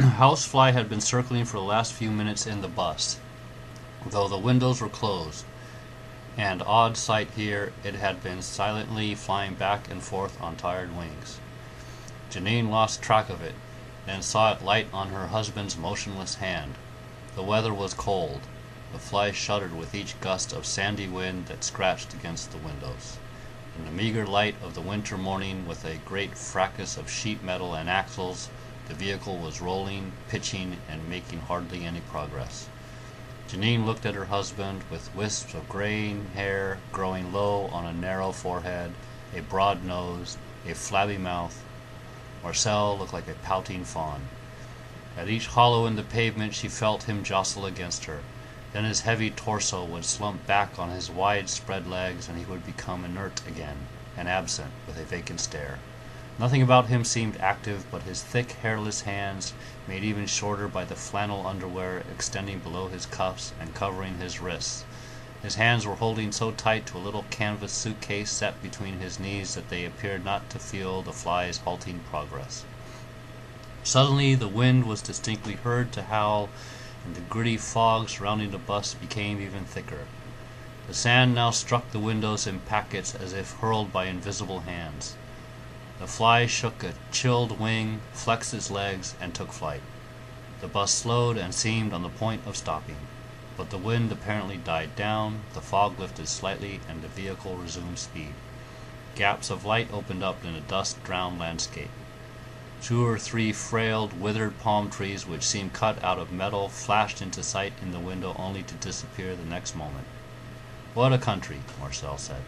Housefly had been circling for the last few minutes in the bus, though the windows were closed, and odd sight here, it had been silently flying back and forth on tired wings. Janine lost track of it, then saw it light on her husband's motionless hand. The weather was cold. The fly shuddered with each gust of sandy wind that scratched against the windows. In the meager light of the winter morning, with a great fracas of sheet metal and axles, the vehicle was rolling, pitching, and making hardly any progress. Janine looked at her husband, with wisps of graying hair growing low on a narrow forehead, a broad nose, a flabby mouth. Marcel looked like a pouting fawn. At each hollow in the pavement she felt him jostle against her. Then his heavy torso would slump back on his wide-spread legs, and he would become inert again, and absent, with a vacant stare. Nothing about him seemed active but his thick, hairless hands, made even shorter by the flannel underwear extending below his cuffs and covering his wrists. His hands were holding so tight to a little canvas suitcase set between his knees that they appeared not to feel the fly's halting progress. Suddenly the wind was distinctly heard to howl, and the gritty fog surrounding the bus became even thicker. The sand now struck the windows in packets as if hurled by invisible hands. The fly shook a chilled wing, flexed its legs, and took flight. The bus slowed and seemed on the point of stopping, but the wind apparently died down, the fog lifted slightly, and the vehicle resumed speed. Gaps of light opened up in a dust-drowned landscape. 2 or 3 frail, withered palm trees, which seemed cut out of metal, flashed into sight in the window only to disappear the next moment. "What a country," Marcel said.